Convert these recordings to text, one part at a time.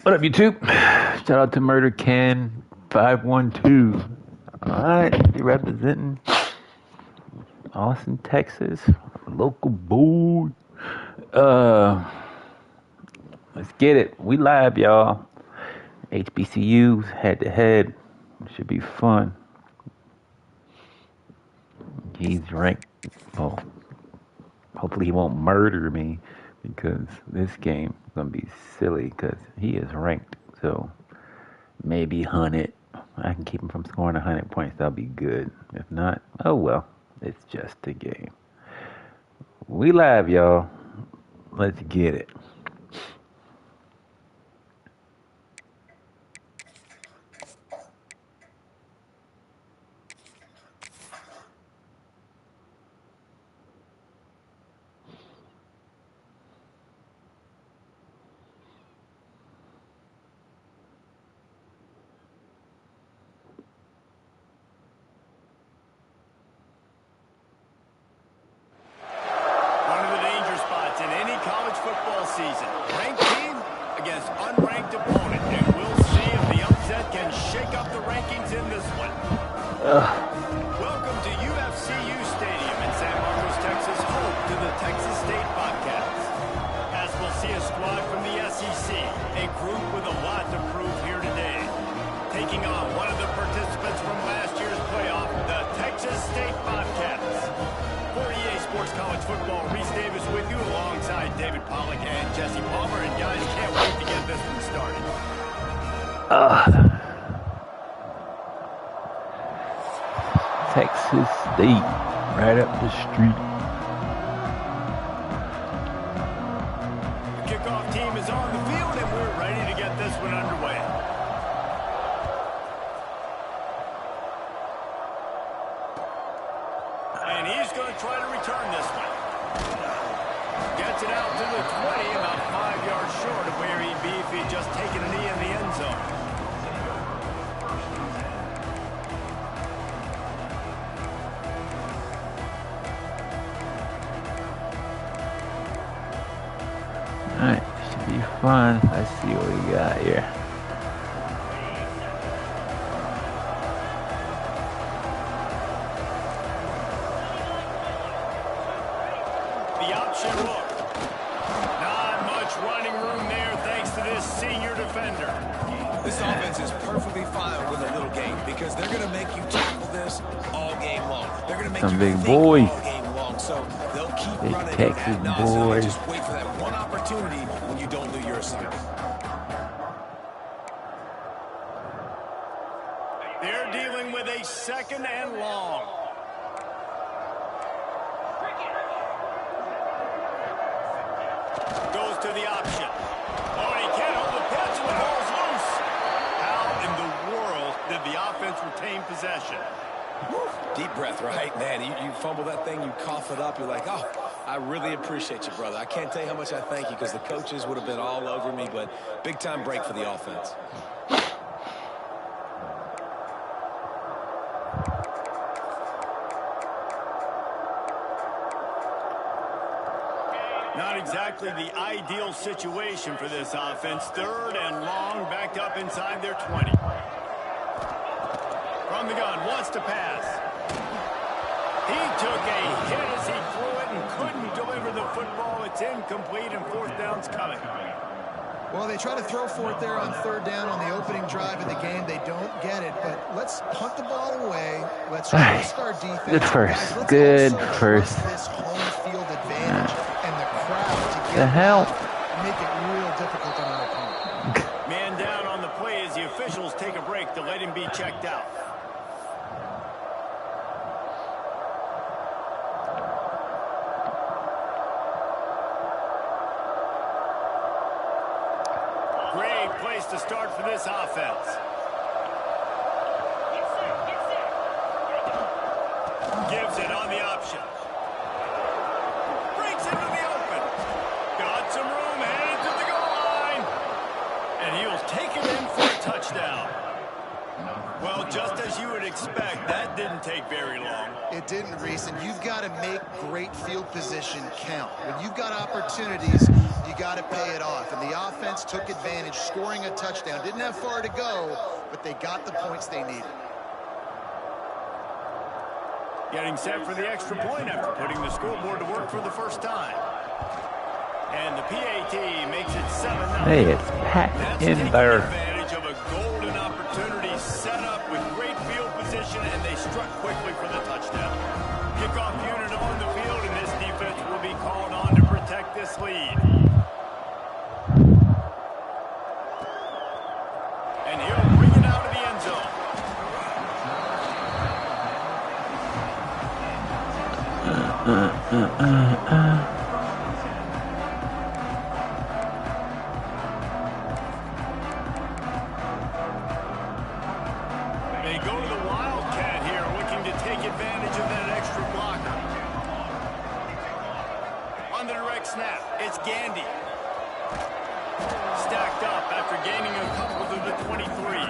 What up, YouTube? Shout out to Murder Ken 512. Alright, you representing Austin, Texas. Local boy. Let's get it. We live, y'all. HBCUs head to head. Should be fun. He's ranked. Oh, hopefully he won't murder me because this game is gonna be silly because he is ranked. So maybe 100. I can keep him from scoring 100 points. That'll be good. If not, oh well. It's just a game. We live, y'all. Let's get it. Season. Ranked team against unranked opponent, and we'll see if the upset can shake up the rankings in this one. Welcome to HBCU Stadium in San Marcos, Texas, home to the Texas State Bobcats. As we'll see a squad from the SEC, a group with a lot to prove here today. Taking on one of the participants from last year's playoff, the Texas State Bobcats. For EA Sports College Football, Reese Davis with you alongside David Pollock and Jesse Palmer. And guys, can't wait to get this one started. Texas State, right up the street. The kickoff team is on the field, and we're ready to get this one underway. And he's going to try to return this one. Gets it out to the 20, about 5 yards short of where he'd be if he'd just taken a knee in the end zone. Alright, should be fun. Let's see what we got here. The option look. Not much running room there thanks to this senior defender. This offense is perfectly fine with a little game because they're going to make you tackle this all game long. They're going to make Some you big think boys. all game long. So they'll keep Big running Texas ad nauseam and boys. just wait for that one opportunity when you don't do your assignment. They're dealing with a 2nd and long. Goes to the option. Oh, and he can't hold the pitch, and the ball's loose. How in the world did the offense retain possession? Woo. Deep breath, right? Man, you fumble that thing, you cough it up, you're like, oh, I really appreciate you, brother. I can't tell you how much I thank you because the coaches would have been all over me, but big-time break for the offense. Not exactly the ideal situation for this offense. 3rd and long, backed up inside their 20. From the gun, wants to pass. He took a hit as he threw it and couldn't deliver the football. It's incomplete, and 4th down's coming. Well, they try to throw for it there on 3rd down on the opening drive of the game. They don't get it, but let's punt the ball away. Let's trust our defense. Good first. Guys, let's Good also first. trust this home field advantage and the crowd to get The hell? make it real difficult on our opponent. Man down on the play as the officials take a break to let him be checked out. Great place to start for this offense. Gives it on the option. Breaks into the open. Got some room, headed to the goal line. And he'll take it in for a touchdown. Well, just as you would expect, that didn't take very long. It didn't, Reese, and you've got to make great field position count. When you've got opportunities, you got to pay it off. And the offense took advantage, scoring a touchdown. Didn't have far to go, but they got the points they needed. Getting set for the extra point after putting the scoreboard to work for the first time. And the PAT makes it 7-0. Hey, it's packed in there. Advantage of a golden opportunity set up with great field position, and they struck quickly for the touchdown. Kickoff unit on the field, and this defense will be called on to protect this lead. And he'll bring it out of the end zone. They go to the Wildcat here, looking to take advantage of that extra blocker. On the direct snap, it's Gandy. Stacked up after gaining a couple to the 23.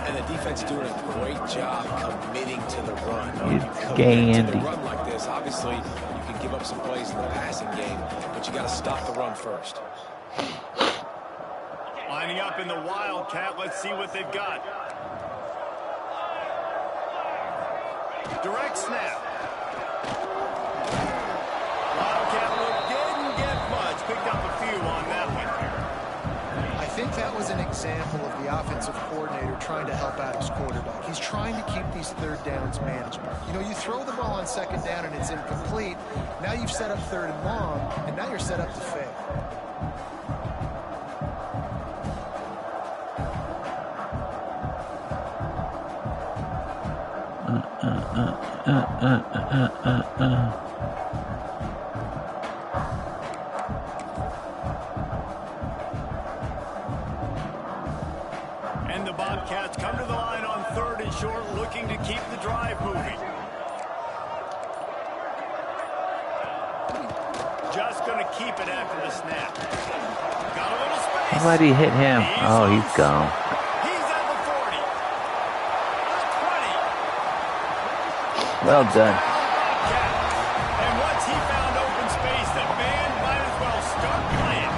And the defense doing a great job committing to the run. It's Committing to Gandy. the run like this, obviously, you can give up some plays in the passing game, but you got to stop the run first. Lining up in the Wildcat, let's see what they've got. Direct snap. Wildcat look didn't get much. Picked up a few on that one. I think that was an example of the offensive coordinator trying to help out his quarterback. He's trying to keep these third downs manageable. You know, you throw the ball on second down and it's incomplete. Now you've set up third and long, and now you're set up to fail. And the Bobcats come to the line on third and short, looking to keep the drive moving. Just going to keep it after the snap. Got a little space. Somebody hit him. Oh, he's gone. He's at the 40. The 20. Well done. And once he found open space, the man might as well start playing.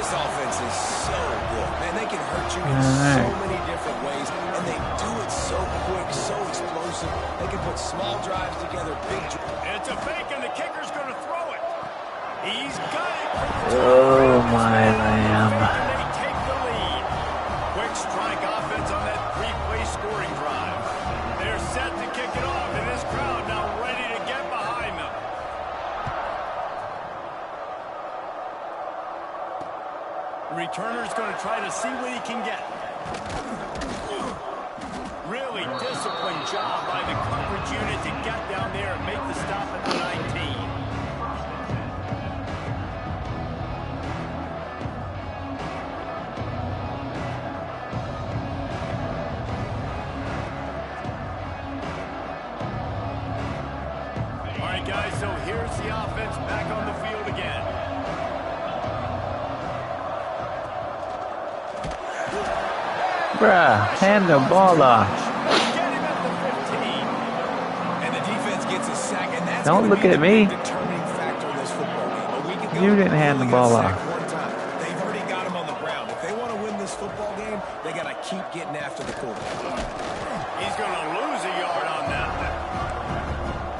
This offense is so good. Man, they can hurt you in so many different ways, and they do it so quick, so explosive. They can put small drives together, big drives. It's a fake, and the kicker's going to throw it. He's got it. Oh, my lamb. And they take the lead. Quick strike offense on that three-play scoring drive. They're set to kick it off, and this crowd now ready to get behind them. Returner's going to try to see what he can get. Really disciplined job by the coverage unit to get down there and make the stop at the 19. All right, guys, so here's the offense back on the field again. Bruh, hand the ball off. Get him at the 15. And the defense gets a sack, and that's Don't gonna look be at the me. big determining factor in this football game. A week ago, You didn't hand the they ball only got off. sacked one time. They've already got him on the ground. If they want to win this football game, they got to keep getting after the quarterback. He's going to lose a yard on that one.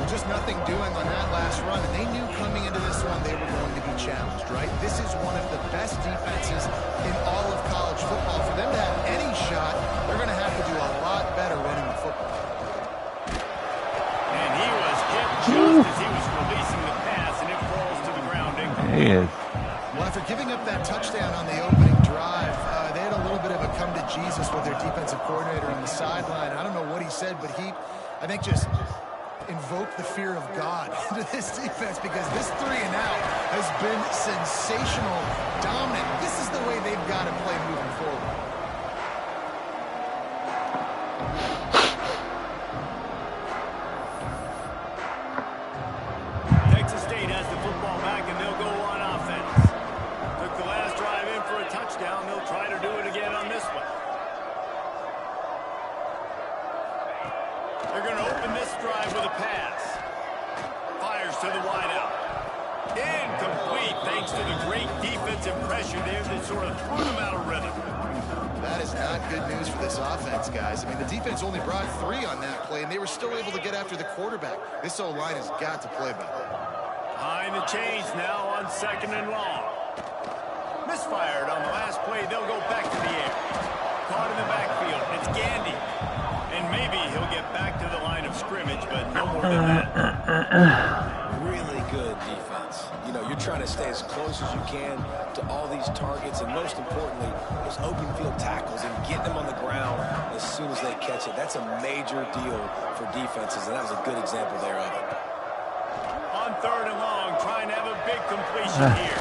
Just nothing doing on that last run, and they knew coming into this one they were going to be challenged, right? This is one of the best defenses in all of college football. For them to have any shot, they're going to have to do a lot better running the football. And he was hit just as he was releasing the pass, and it falls to the ground. He is. Well, after giving up that touchdown on the opening drive, they had a little bit of a come to Jesus with their defensive coordinator on the sideline. I don't know what he said, but he, I think, just invoke the fear of God into this defense, because this 3 and out has been sensational, dominant. This is the way they've got to play moving forward. Texas State has the football back, and they'll go on offense. Took the last drive in for a touchdown. They'll try to do it again on this one. defensive pressure there that sort of threw them out of rhythm. That is not good news for this offense, guys. I mean, the defense only brought 3 on that play, and they were still able to get after the quarterback. This O-line has got to play better. Behind the chains now on 2nd and long. Misfired on the last play. They'll go back to the air. Caught in the backfield. It's Gandy. And maybe he'll get back to the line of scrimmage, but no more than that. Really good defense. You know, you're trying to stay as close as you can to all these targets, and most importantly, those open field tackles and getting them on the ground as soon as they catch it. That's a major deal for defenses, and that was a good example there of it. On 3rd and long, trying to have a big completion here.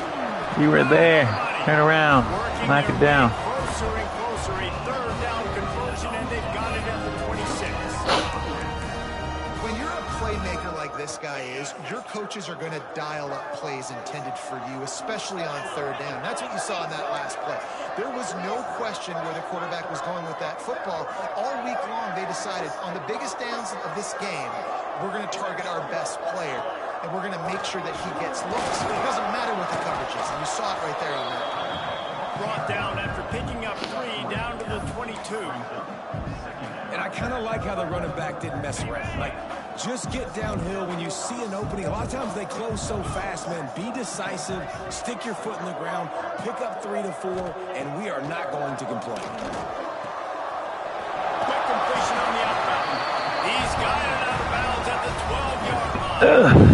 You were there. Turn around. Knock it down. Closer and closer, a 3rd down conversion, and they've got it at the 26. When you're a playmaker like this guy is, your coaches are going to dial up plays intended for you, especially on 3rd down. That's what you saw in that last play. There was no question where the quarterback was going with that football. All week long, they decided on the biggest downs of this game, we're going to target our best player, and we're going to make sure that he gets looks. It doesn't matter what the coverage is, and you saw it right there on that. Brought down after picking up 3 down to the 22. And I kind of like how the running back didn't mess around. Like, just get downhill when you see an opening. A lot of times they close so fast, man. Be decisive, stick your foot in the ground, pick up 3 to 4, and we are not going to complain. Quick completion on the outbound. He's got it out of bounds at the 12-yard line.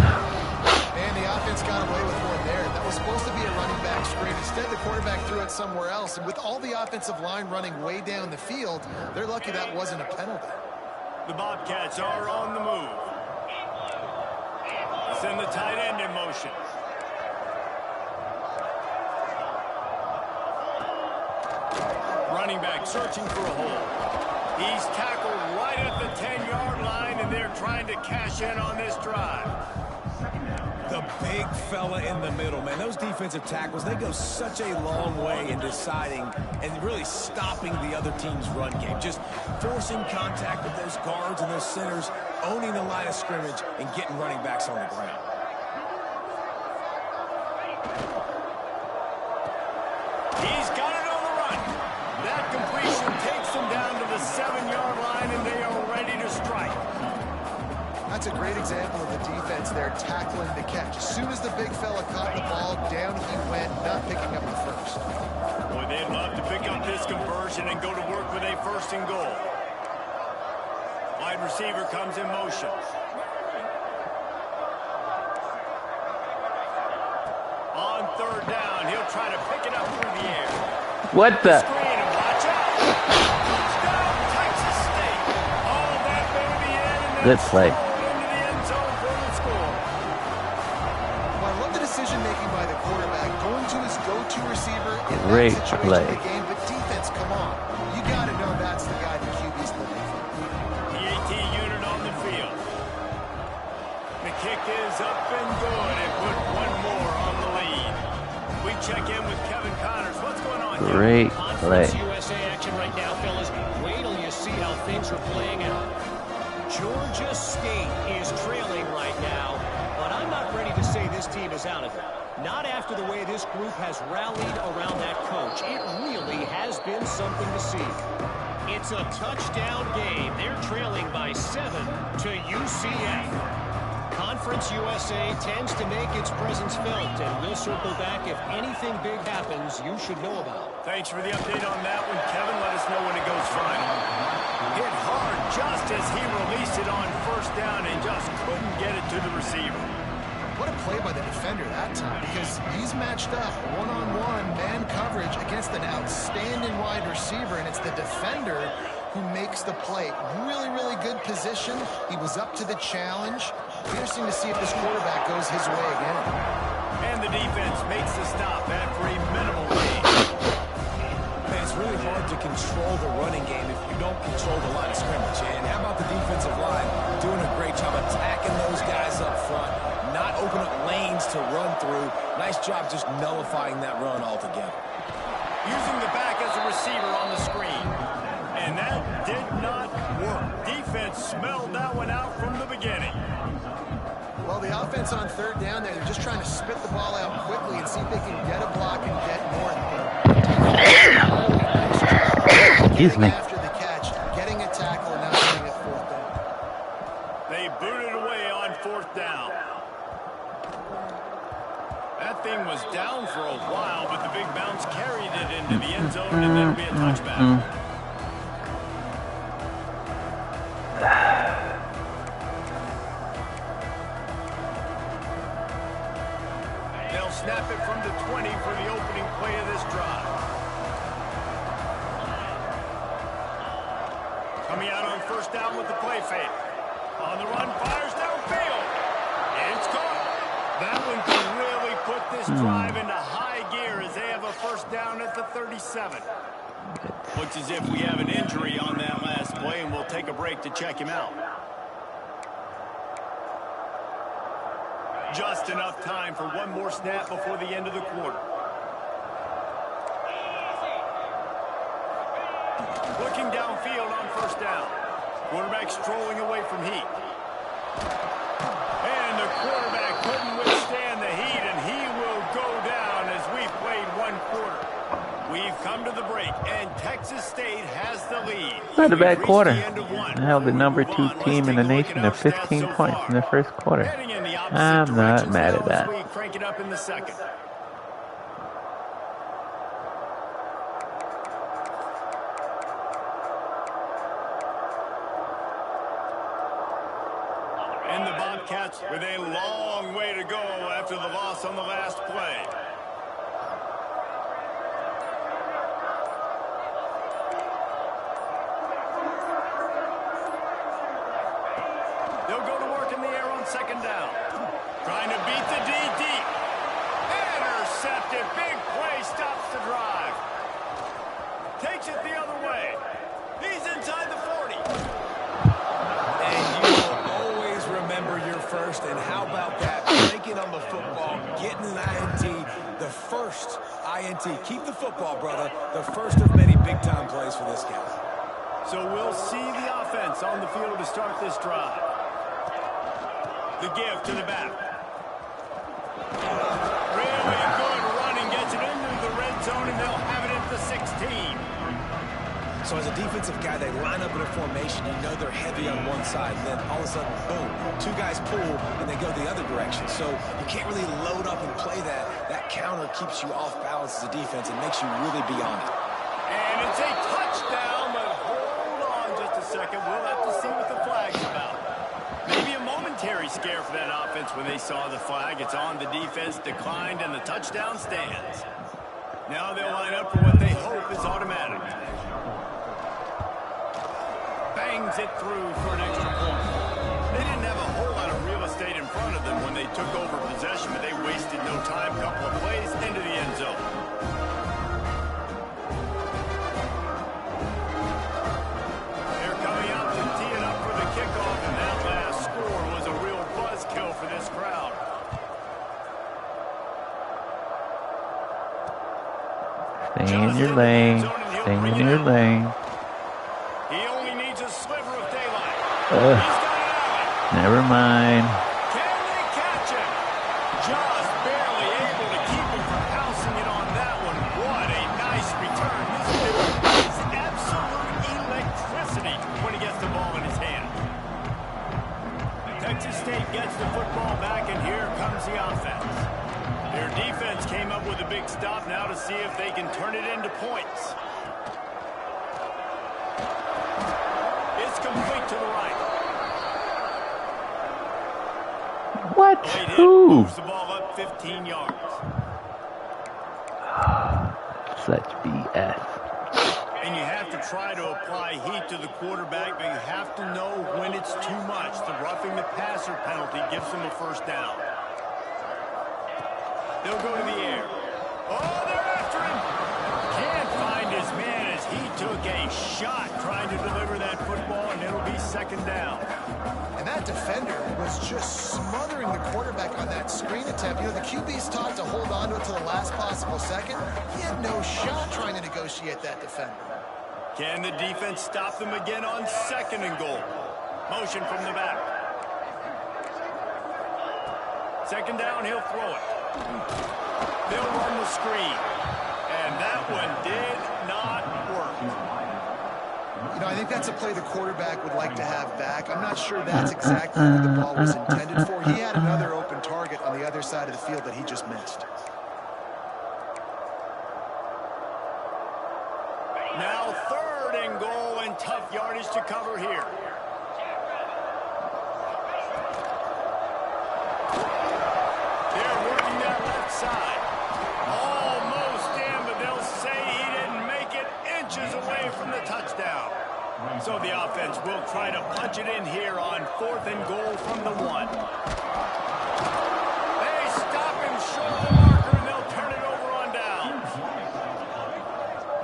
And the offense got away with one there. That was supposed to be a running back screen. Instead, the quarterback threw it somewhere else. And with all the offensive line running way down the field, they're lucky that wasn't a penalty. The Bobcats are on the move. Send the tight end in motion. Running back searching for a hole. He's tackled right at the 10-yard line, and they're trying to cash in on this drive. The big fella in the middle, man. Those defensive tackles, they go such a long way in deciding and really stopping the other team's run game. Just forcing contact with those guards and those centers, owning the line of scrimmage, and getting running backs on the ground. He's got it on the run. That completion takes them down to the 7-yard line, and they are ready to strike. That's a great example of the defense there tackling the catch. As soon as the big fella caught the ball, down he went, not picking up the first. Boy, they'd love to pick up this conversion and go to work with a 1st and goal. Wide receiver comes in motion. On 3rd down, he'll try to pick it up through the air. What the? Screen and watch out. Touchdown, Texas State. Oh, that baby in. Good play. Into the end zone for the score. Well, I love the decision-making by the quarterback, going to his go-to receiver in Great that situation play. of the game. But defense, come on. You got to know that's the guy the QB's looking for. The AT unit on the field. The kick is up and good. It put one more on the lead. We check in with Kevin Connors. What's going on? Great play. Conference USA action right now, fellas. Wait till you see how things are playing out. Georgia State is trailing right now, but I'm not ready to say this team is out of it. Not after the way this group has rallied around that coach. It really has been something to see. It's a touchdown game. They're trailing by 7 to UCF. Conference USA tends to make its presence felt, and we'll circle back if anything big happens you should know about. Thanks for the update on that one, Kevin. Let us know when it goes final. Hit hard just as he released it on 1st down and just couldn't get it to the receiver. What a play by the defender that time, because he's matched up one-on-one man coverage against an outstanding wide receiver, and it's the defender who makes the play. Really, really good position. He was up to the challenge. Interesting to see if this quarterback goes his way again. And the defense makes the stop after a minimal lead. Man, it's really hard to control the running game if you don't control the line of scrimmage. And how about the defensive line doing a great job attacking those guys up front, not opening up lanes to run through. Nice job just nullifying that run altogether. Using the back as a receiver on the screen. And that did not work. Defense smelled that one out from the beginning. Well, the offense on 3rd down there, they're just trying to spit the ball out quickly and see if they can get a block and get Excuse me. After the catch, getting a tackle, and now getting it 4th down. They booted away on 4th down. That thing was down for a while, but the big bounce carried it into the end zone, and that'll be a touchback. They'll snap it from the 20 for the opening play of this drive. Coming out on 1st down with the play fake. On the run, fires downfield. It's caught. That one can really put this drive into high gear as they have a 1st down at the 37. Looks as if we have an injury on that last play, and we'll take a break to check him out. Just enough time for one more snap before the end of the quarter. Looking downfield on 1st down. Quarterback strolling away from heat. And the quarterback couldn't withstand the heat, and he will go down as we've played 1 quarter. We've come to the break, and Texas State has the lead. Not a bad quarter. They held the number 2 team in the nation to 15 points in the 1st quarter. I'm not mad at that. We crank it up in the 2nd. And the Bobcats with a long way to go after the loss on the last play. They'll go to work in the air on 2nd down. Trying to beat the D deep. Intercepted. Big play stops the drive. Takes it the other way. He's inside the 40. And you will always remember your first. And how about that? Breaking on the football, getting an INT, the first INT. Keep the football, brother. The first of many big-time plays for this guy. So we'll see the offense on the field to start this drive. The give to the back. Really good running. Gets it into the red zone, and they'll have it at the 16. So as a defensive guy, they line up in a formation. You know they're heavy on one side. Then all of a sudden, boom, 2 guys pull, and they go the other direction. So you can't really load up and play that. That counter keeps you off balance as a defense and makes you really be on it. And it's a touchdown, but hold on just a second. We'll have to see what the flag's about. Maybe a momentary scare for that offense when they saw the flag. It's on, the defense declined, and the touchdown stands. Now they'll line up for what they hope is automatic. Bangs it through for an extra point. They didn't have a whole lot of real estate in front of them when they took over possession, but they wasted no time. Couple of plays into the end zone. They're coming out to tee it up for the kickoff, and that last score was a real buzzkill for this crowd. Stay in your lane. Stay in your lane. He only needs a sliver of daylight. He's got it out. Never mind. Can they catch him? Just barely able to keep him from pouncing it on that one. What a nice return. This is absolute electricity when he gets the ball in his hand. Texas State gets the football back, and here comes the offense. Their defense came up with a big stop now to see if they can turn it into points. It's complete to the right. What? Late hit Who? moves the ball up 15 yards. Such BS. And you have to try to apply heat to the quarterback, but you have to know when it's too much. The roughing the passer penalty gives them a 1st down. They'll go to the air. Oh, they're after him. Can't find his man as he took a shot trying to deliver that football, and it'll be 2nd down. And that defender was just smothering the quarterback on that screen attempt. You know, the QB's taught to hold on to it to the last possible second. He had no shot trying to negotiate that defender. Can the defense stop them again on 2nd and goal? Motion from the back. 2nd down, he'll throw it. They'll run the screen. And that one did not work. You know, I think that's a play the quarterback would like to have back. I'm not sure that's exactly who the ball was intended for. He had another open target on the other side of the field that he just missed. Now 3rd and goal, and tough yardage to cover here. They're working that left side. Almost in, but they'll say he didn't make it, inches away from the touchdown. So the offense will try to punch it in here on 4th and goal from the 1. They stop him short of the marker, and they'll turn it over on down.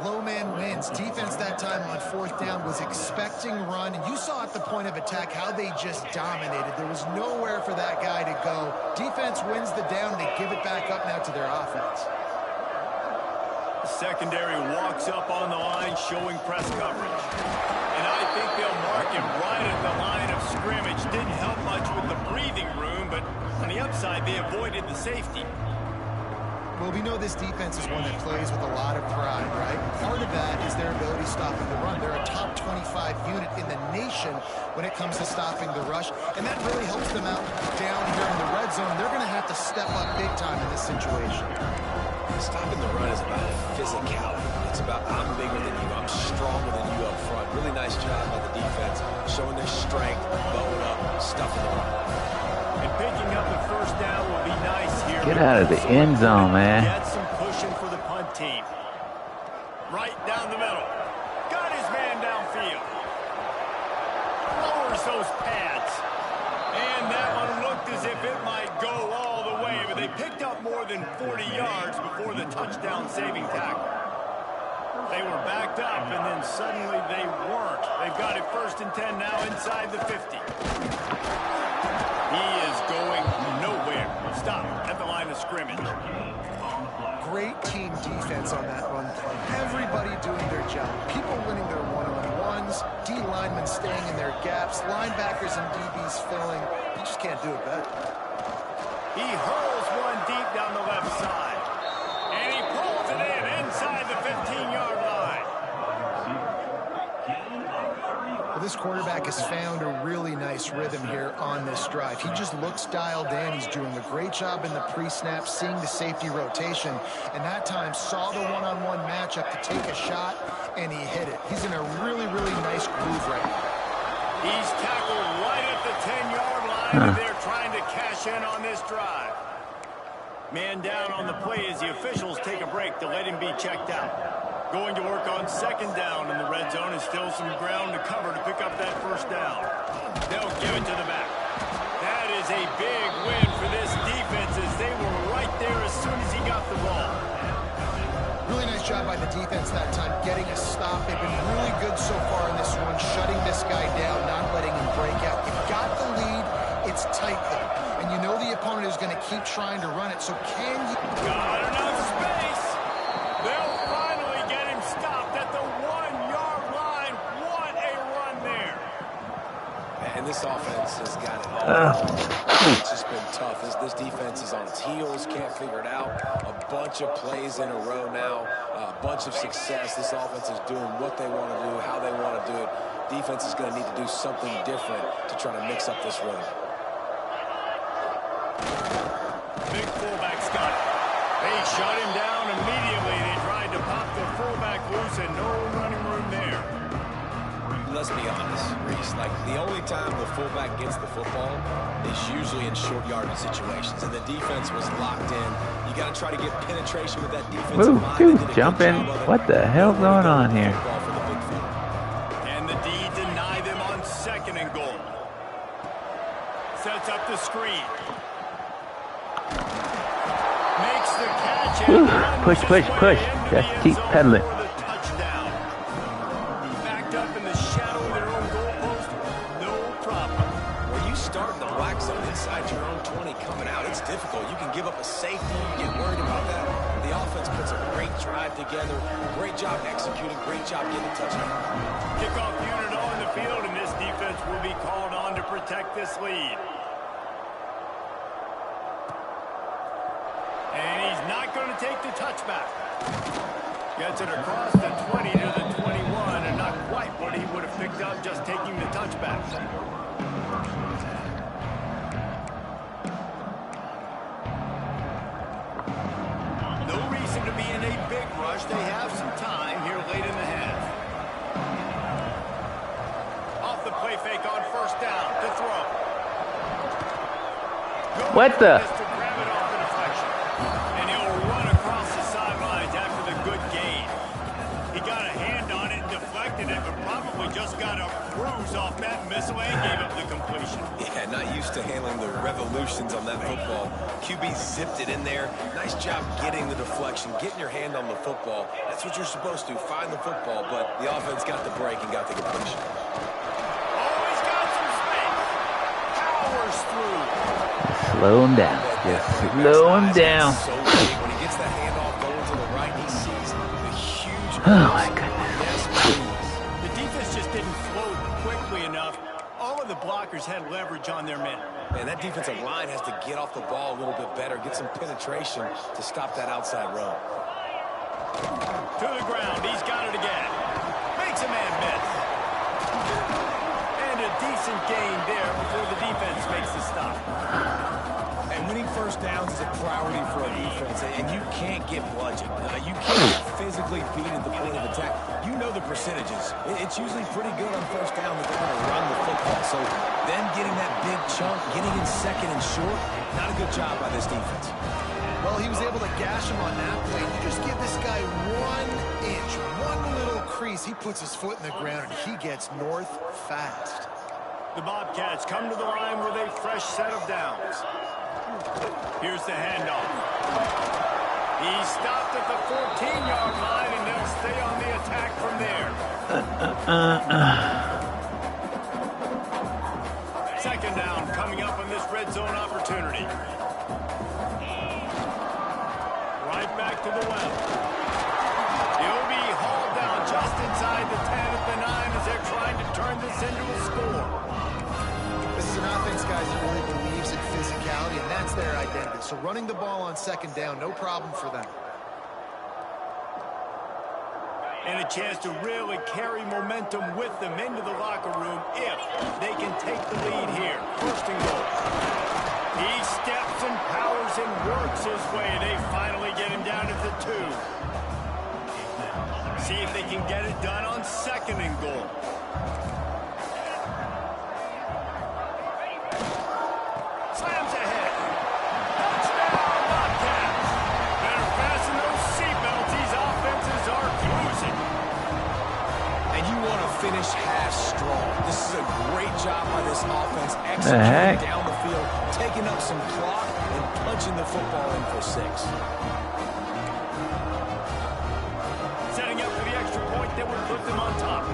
Low man wins. Defense that time on 4th down was expecting run. And you saw at the point of attack how they just dominated. There was nowhere for that guy to go. Defense wins the down. They give it back up now to their offense. The secondary walks up on the line showing press coverage. And I think they'll mark him right at the line of scrimmage. Didn't help much with the breathing room, but on the upside, they avoided the safety. Well, we know this defense is one that plays with a lot of pride, right? Part of that is their ability stopping the run. They're a top 25 unit in the nation when it comes to stopping the rush, and that really helps them out down here in the red zone. They're going to have to step up big time in this situation. Stopping the run is about physicality. It's about I'm bigger than you, I'm stronger than you up front. Really nice job by the defense, showing their strength, bowing up, stuffing the run. And picking up the 1st down will be nice here. Get out of the end zone, man. Get some pushing for the punt team. Right down the middle. Got his man downfield. Lowers those pads. And that one looked as if it might go all the way, but they picked up more than 40 yards before the touchdown-saving tackle. They were backed up, and then suddenly they weren't. They've got it 1st and 10 now inside the 50. He is going nowhere. Stop at the line of scrimmage. Great team defense on that run play. Everybody doing their job. People winning their one-on-ones, D linemen staying in their gaps, linebackers and DBs filling. You just can't do it better. He hurls one deep down the left side. And he pulls it in inside the 15-yard line. Well, this quarterback has found a really nice rhythm here on this drive. He just looks dialed in. He's doing a great job in the pre-snap, seeing the safety rotation, and that time saw the one-on-one matchup to take a shot, and he hit it. He's in a really, really nice groove right now. He's tackled right at the 10-yard line, and they're trying to cash in on this drive. Man down on the play as the officials take a break to let him be checked out. Going to work on 2nd down in the red zone, and still some ground to cover to pick up that 1st down. They'll give it to the back. That is a big win for this defense as they were right there as soon as he got the ball. Really nice job by the defense that time, getting a stop. They've been really good so far in this one, shutting this guy down, not letting him break out. You've got the lead. It's tight, though. And you know the opponent is going to keep trying to run it, so can you... Got enough space. They'll finally get him stopped at the 1-yard line. What a run there. And this offense has got it all. It's just been tough. This defense is on its heels, can't figure it out. A bunch of plays in a row now, a bunch of success. This offense is doing what they want to do, how they want to do it. Defense is going to need to do something different to try to mix up this rhythm. Big fullback's got it. They shut him down immediately. They tried to pop the fullback loose and no running room there. Let's be honest, Reese. Like, the only time the fullback gets the football is usually in short yardage situations, and the defense was locked in. You got to try to get penetration with that defensive line. Dude, jumping. What the hell's going on here? And the D deny them on 2nd and goal. Sets up the screen. Makes the catch and Push, push, push. Just keep pedaling. Backed up in the shadow of their own goalpost. No problem. When you start the black zone inside your own 20 coming out, it's difficult. You can give up a safety. You get worried about that. The offense puts a great drive together. Great job executing. Great job getting a touchdown. Kickoff unit on the field, and this defense will be called on to protect this lead. And he's not going to take the touchback. Gets it across the 20 to the 21, and not quite what what he would have picked up just taking the touchback. No reason to be in a big rush. They have some time here late in the half. Off the play fake on first down to throw. What the? To grab it off the deflection. And he'll run across the sidelines after the good gain. He got a hand on it and deflected it, but probably just got a bruise off that missile and gave up the completion. Yeah, not used to handling the revolutions on that football. QB zipped it in there. Nice job getting the deflection, getting your hand on the football. That's what you're supposed to, find the football, but the offense got the break and got the completion. Always got some space. Powers through. Slow him down. Just slow him down. So big. When he gets that handoff going to the right, he sees the huge. Oh my goodness. Yes, please. The defense just didn't float quickly enough. All of the blockers had leverage on their men. Man, that defensive line has to get off the ball a little bit better, get some penetration to stop that outside run. To the ground. He's got it again. Makes a man miss. And a decent gain there before the defense makes the stop. And winning first downs is a priority for a defense, and you can't get bludgeoned. You can't get physically beat at the point of attack. You know the percentages. It's usually pretty good on first down that they're going to run the football. So them getting that big chunk, getting in second and short, not a good job by this defense. Well, he was able to gash him on that play. You just give this guy 1 inch, one little crease. He puts his foot in the ground, and he gets north fast. The Bobcats come to the line with a fresh set of downs. Here's the handoff. He stopped at the 14-yard line, and they'll stay on the attack from there. Second down coming up on this red zone opportunity. Right back to the well. He'll be hauled down just inside the 10 at the 9 as they're trying to turn this into a score. This is an offense, guys, that really believes in physicality, and that's their identity. So running the ball on second down, no problem for them. And a chance to really carry momentum with them into the locker room if they can take the lead here. First and goal. He steps and powers and works his way. They finally get him down at the 2. See if they can get it done on second and goal. Slams ahead. Touchdown, Bobcats. Better fasten those seatbelts. These offenses are cruising. And you want to finish half strong. This is a great job by this offense, The executing heck? down the field, taking up some clock, and punching the football in for 6. Setting up for the extra point that would put them on top.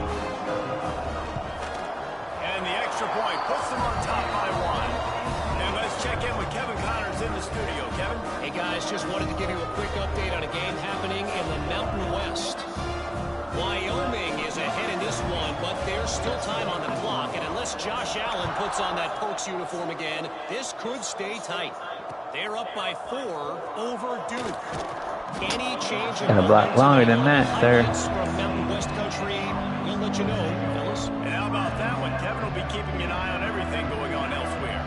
And the extra point puts them on top by 1. And let's check in with Kevin Connors in the studio. Kevin? Hey, guys, just wanted to give you a quick update on a game happening in the Mountain West. Wyoming is ahead in this one, but there's still time on the clock. And unless Josh Allen puts on that Pokes uniform again, this could stay tight. They're up by 4 over Duke. Any change in Got a block longer than that, sir. from Mountain West country, we'll let you know, fellas. And how about that one? Kevin will be keeping an eye on everything going on elsewhere.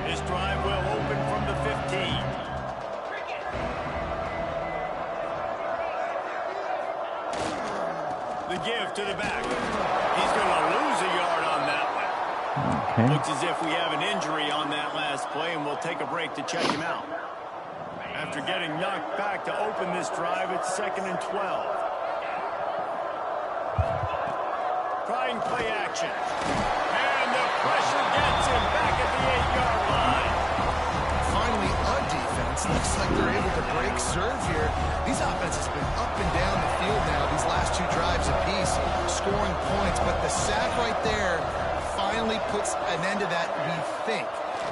This drive will open from the 15. The give to the back. He's going to lose a yard on that one. Okay. Looks as if we have an injury on that last play, and we'll take a break to check him out. After getting knocked back to open this drive, it's 2nd and 12. Trying play action. And the pressure gets him back at the 8-yard line. Finally, a defense. Looks like they're able to break serve here. These offenses have been up and down the field now these last 2 drives apiece, scoring points. But the sack right there finally puts an end to that, we think.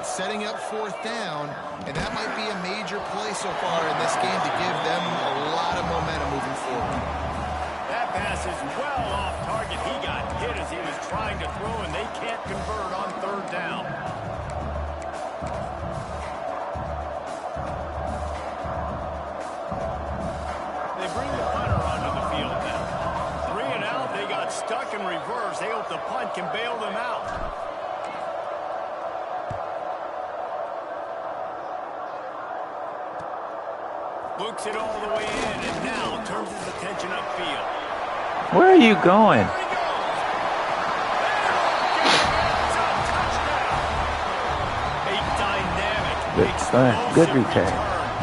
Setting up 4th down, and that might be a major play so far in this game to give them a lot of momentum moving forward. That pass is well off target. He got hit as he was trying to throw, and they can't convert on 3rd down. They bring the punter onto the field now. 3 and out, they got stuck looking reverse. They hope the punt can bail them out. Looks it all the way in, and now turns his attention upfield. Where are you going? Good return.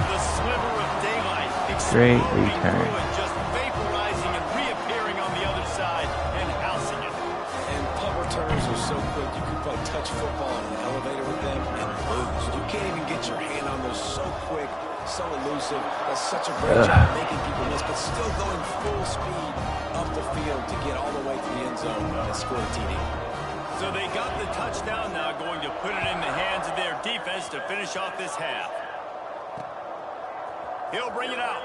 The sliver of daylight. Great return. Just vaporizing and reappearing on the other side and housing it. And punt returns are so quick, you can probably touch football in an elevator with them and lose. You can't even get your hand on those so quick, so elusive. That's such a great job making people miss, but still going full speed up the field to get all the way to the end zone and score a TD. So they got the touchdown now, going to put it in the hands of their defense to finish off this half. He'll bring it out.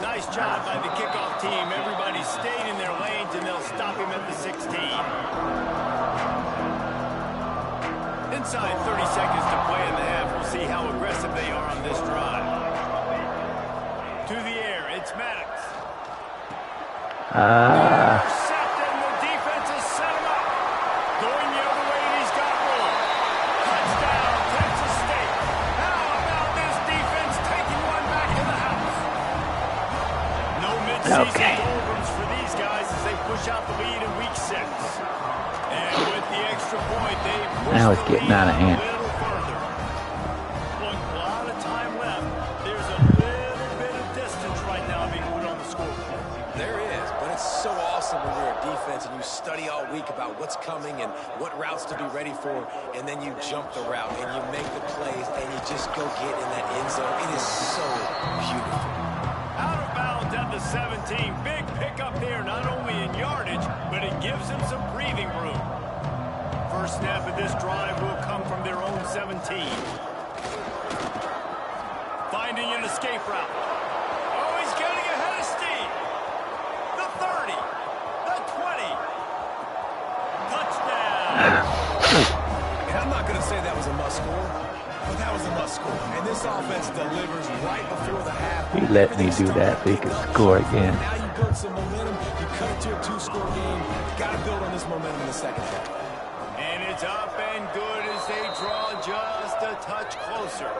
Nice job by the kickoff team. Everybody stayed in their lanes, and they'll stop him at the 16. Inside 30 seconds to play in the half. We'll see how aggressive they are on this drive. To the air, it's Maddox. Intercepted, and the defense has set him up. Going the other way, and he's got room. Touchdown, Texas State. How about this defense taking one back to the house? No mid-season doldrums for these guys as they push out the lead in week 6. And with the extra point, they push now it's getting out of hand. a little further. Look, a lot of time left. There's a little bit of distance right now being put on the scoreboard. There is, but it's so awesome when you're a defense and you study all week about what's coming and what routes to be ready for, and then you jump the route and you make the plays and you just go get in that end zone. It is so beautiful. Out of bounds at the 17. Big pickup there, not only in yardage, but it gives them some breathing room. First snap of this drive will come from their own 17. Finding an escape route. Oh, he's getting ahead of steam. The 30. The 20. Touchdown. And I'm not going to say that was a must-score, but that was a must-score. And this offense delivers right before the half. He let me do that so he could score again. Now you build some momentum. You cut it to a 2-score game. You got to build on this momentum in the second half. And it's up and good as they draw just a touch closer.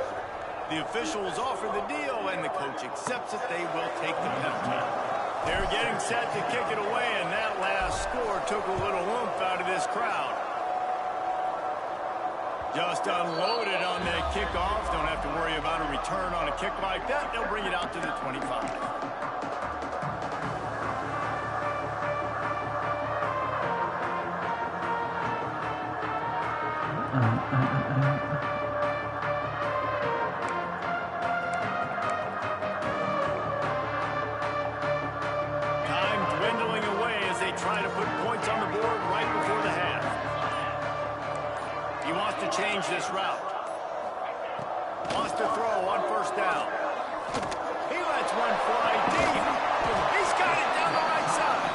The officials offer the deal, and the coach accepts it. They will take the penalty. They're getting set to kick it away, and that last score took a little oomph out of this crowd. Just unloaded on that kickoff. Don't have to worry about a return on a kick like that. They'll bring it out to the 25. Time dwindling away as they try to put points on the board right before the half. He wants to change this route. Wants to throw on first down. He lets one fly deep. He's got it down the right side.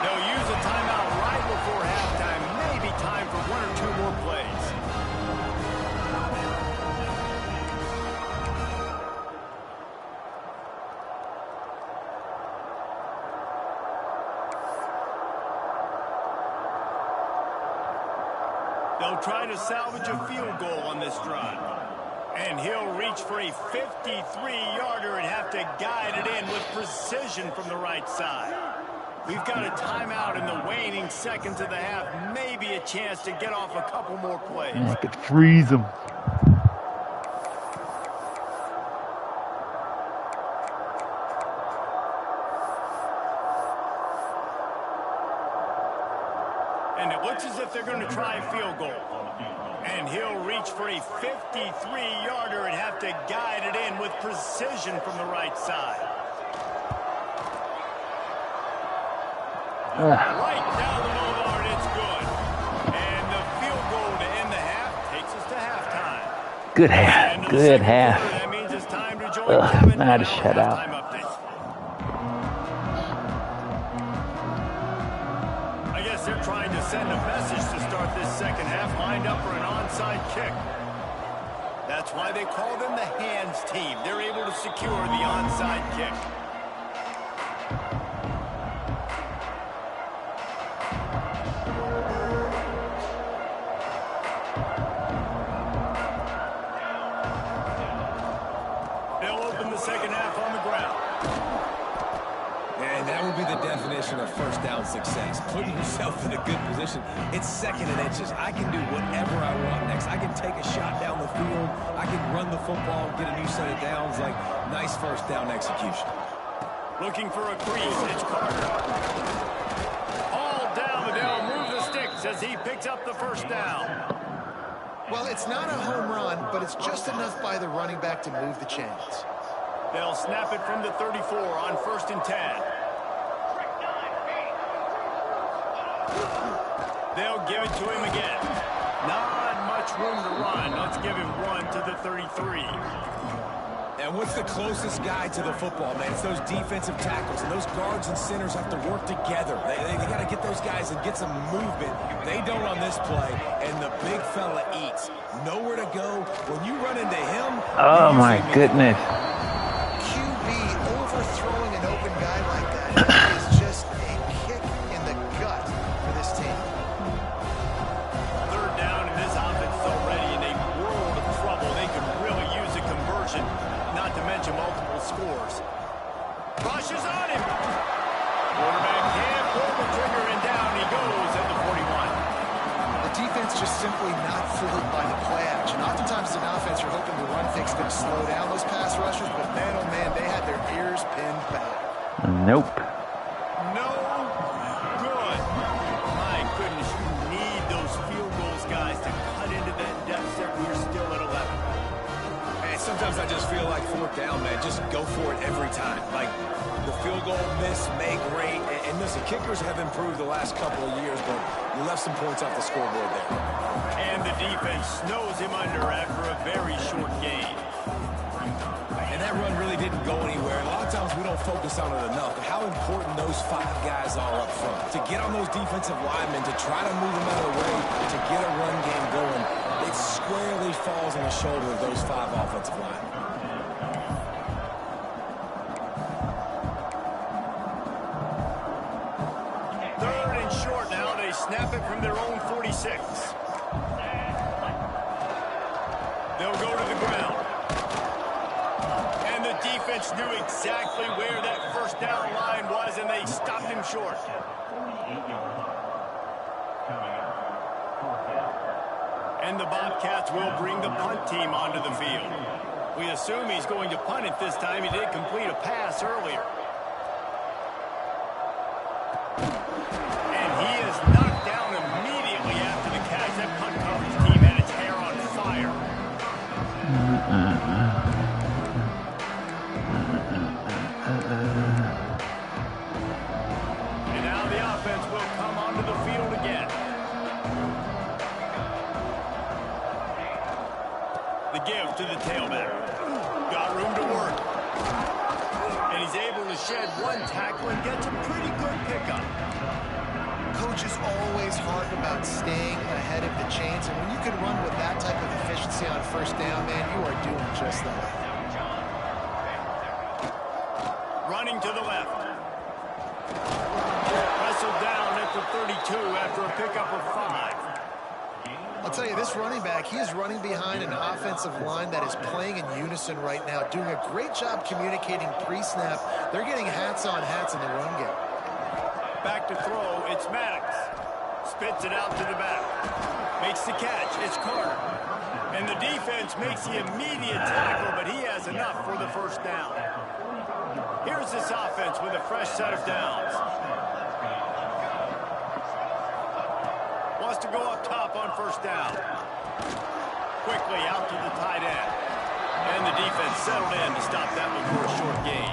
They'll use a timeout right before halftime. Maybe time for 1 or 2 more plays. They'll try to salvage a field goal on this drive. And he'll reach for a 53-yarder and have to guide it in with precision from the right side. We've got a timeout in the waning seconds of the half. Maybe a chance to get off a couple more plays. I could freeze him. And it looks as if they're going to try a field goal. And he'll reach for a 53-yarder and have to guide it in with precision from the right side. Right down the middle, and it's good. And the field goal to end the half takes us to halftime. Good half. Good half. That means it's time to join Kevin Not a for our shutout. halftime update. I guess they're trying to send a message to start this second half, lined up for an onside kick. That's why they call them the hands team. They're able to secure the onside kick. my definition of first down success. Putting yourself in a good position. It's second and inches. I can do whatever I want next. I can take a shot down the field. I can run the football, get a new set of downs. Like, nice first down execution. Looking for a crease. It's Carter. All down, but they'll move the sticks as he picks up the first down. Well, it's not a home run, but it's just enough by the running back to move the chains. They'll snap it from the 34 on 1st and 10. They'll give it to him again. Not much room to run. Let's give him one to the 33. And what's the closest guy to the football, man? It's those defensive tackles, and those guards and centers have to work together. They got to get those guys and get some movement. They don't on this play, and the big fella eats. Nowhere to go. When you run into him... Oh, my goodness. QB overthrowing an open guy like that is just a kick in the gut for this team. Third down, and this offense is already in a world of trouble. They could really use a conversion, not to mention multiple scores. Rushes on him. Quarterback can't pull the trigger, and down he goes at the 41. The defense just simply not fooled by the play action. Oftentimes as an offense, you're hoping the run fix going to slow down those pass rushers, but man, oh man, they had their ears pinned back. Nope. No good. My goodness, you need those field goals, guys, to cut into that deficit when you're still at 11. Man, sometimes I just feel like fourth down, man. Just go for it every time. Like, the field goal miss, make great. And listen, kickers have improved the last couple of years, but you left some points off the scoreboard there. And the defense snows him under after a very short gain. And that run really didn't go anywhere. A lot of times we don't focus on it enough, but how important those five guys are up front. To get on those defensive linemen, to try to move them out of the way, to get a run game going, it squarely falls on the shoulder of those five offensive linemen. Third and short now. They snap it from their own 46. They'll go to the ground. And the defense knew exactly where that first down line was, and they stopped him short. And the Bobcats will bring the punt team onto the field. We assume he's going to punt it this time. He did complete a pass earlier. And he is knocked down immediately after the catch. That punt coverage team had its hair on fire. And now the offense will come onto the field again. The give to the tailback. Got room to work. And he's able to shed one tackle and gets a pretty good pickup. Coaches always harp about staying ahead of the chains, and when you can run with that type of efficiency on first down, man, you are doing just that. Running to the left. Wrestled down at the 32 after a pickup of 5. I'll tell you, this running back, he is running behind an offensive line that is playing in unison right now, doing a great job communicating pre-snap. They're getting hats on hats in the run game. Back to throw, it's Maddox. Spits it out to the back. Makes the catch, it's Carter. And the defense makes the immediate tackle, but he has enough for the first down. Here's this offense with a fresh set of downs. Wants to go up top on first down. Quickly out to the tight end. And the defense settled in to stop that one for a short gain.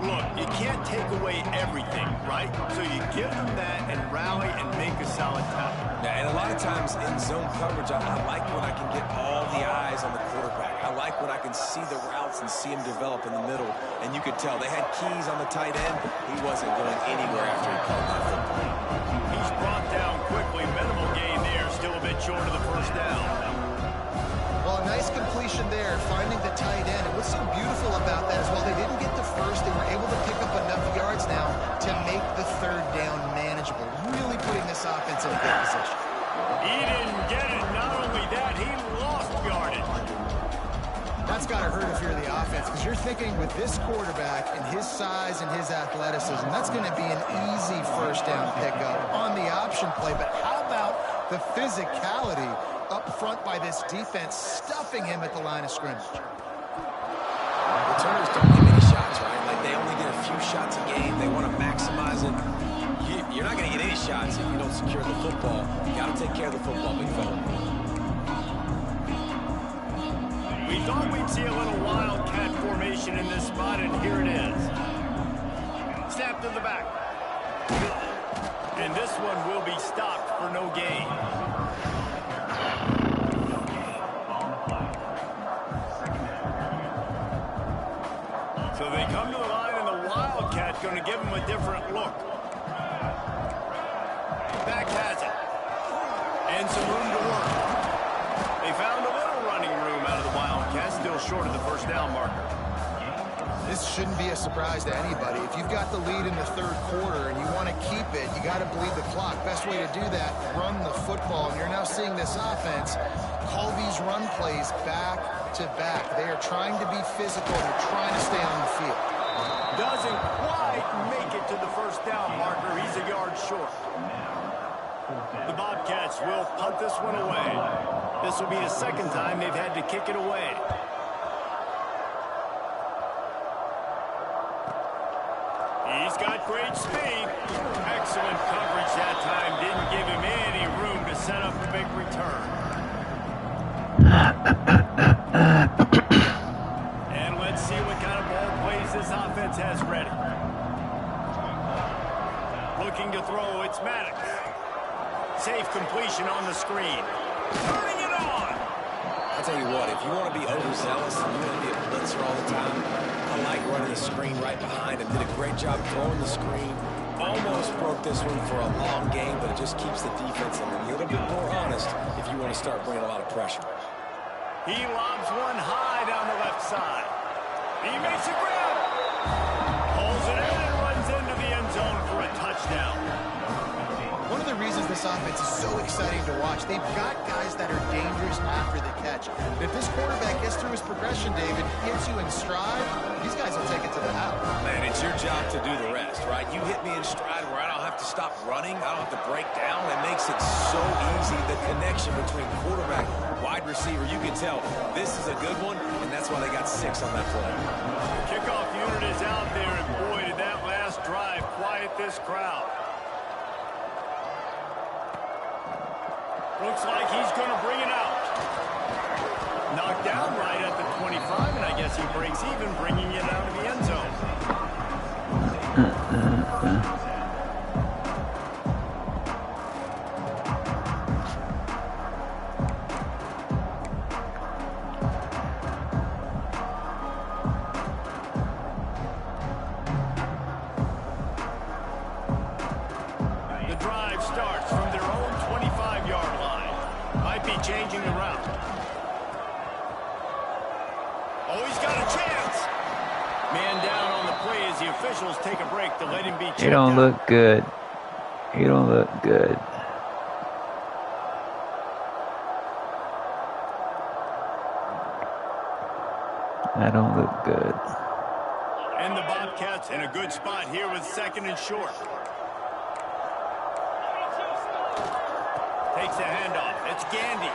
Look, you can't take away everything, right? So you give them that and rally and make a solid tackle. Yeah, and a lot of times in zone coverage, I like when I can get all the eyes on the quarterback. I like when I can see the routes and see him develop in the middle. And you could tell they had keys on the tight end. He wasn't going anywhere after he caught that football. He's brought down quickly. Minimal gain there. Still a bit short of the first down. Well, a nice completion there, finding the tight end. And what's so beautiful about that is while they didn't get the first, they were able to pick up enough yards now to make the third down manageable. Really putting this offense in a good position. He didn't get it. Not only that, he lost yardage. That's got to hurt if you're the offense. sense, because you're thinking with this quarterback and his size and his athleticism, that's going to be an easy first down pickup on the option play. But how about the physicality up front by this defense, stuffing him at the line of scrimmage? Returners don't get many shots, right? Like, they only get a few shots a game. They want to maximize it. You're not going to get any shots if you don't secure the football. You got to take care of the football, big fella. We thought we'd see a little wildcat formation in this spot, and here it is. Snap to the back. And this one will be stopped for no gain. So they come to the line, and the wildcat going to give them a different look. Back has it. And some room to work. They found a little running room out of the Wildcats, still short of the first down marker. This shouldn't be a surprise to anybody. If you've got the lead in the third quarter and you want to keep it, you got to bleed the clock. Best way to do that, run the football. And you're now seeing this offense call these run plays back to back. They are trying to be physical. They're trying to stay on the field. Doesn't quite make it to the first down marker. He's a yard short. The Bobcats will punt this one away. This will be the second time they've had to kick it away. He's got great speed. Excellent coverage that time. Didn't give him any room to set up a big return. And let's see what kind of ball plays this offense has ready. Looking to throw, it's Maddox. Safe completion on the screen. Turning it on. I'll tell you what, if you want to be overzealous and you want to be a blitzer all the time, I like running the screen right behind him. Did a great job throwing the screen. Almost broke this one for a long game, but it just keeps the defense a little bit more honest if you want to start bringing a lot of pressure. He lobs one high down the left side. He makes a grab. Pulls it in and runs into the end zone for a touchdown. One of the reasons this offense is so exciting to watch, they've got guys that are dangerous after the catch. If this quarterback gets through his progression, David, gets you in stride, these guys will take it to the house. Man, it's your job to do the rest, right? You hit me in stride where I don't have to stop running. I don't have to break down. It makes it so easy. The connection between quarterback, wide receiver, you can tell this is a good one, and that's why they got 6 on that play. Kickoff unit is out there, and boy, did that last drive quiet this crowd. Looks like he's going to bring it out. Knocked down right at the 25, and I guess he breaks even, bringing it out of the end zone. The drive starts from their own 25-yard line. Might be changing the route. Oh, he's got a chance. Man down on the play as the officials take a break to let him be checked out. He don't look good. He don't look good. I don't look good. And the Bobcats in a good spot here with second and short. Takes a handoff. It's Gandy.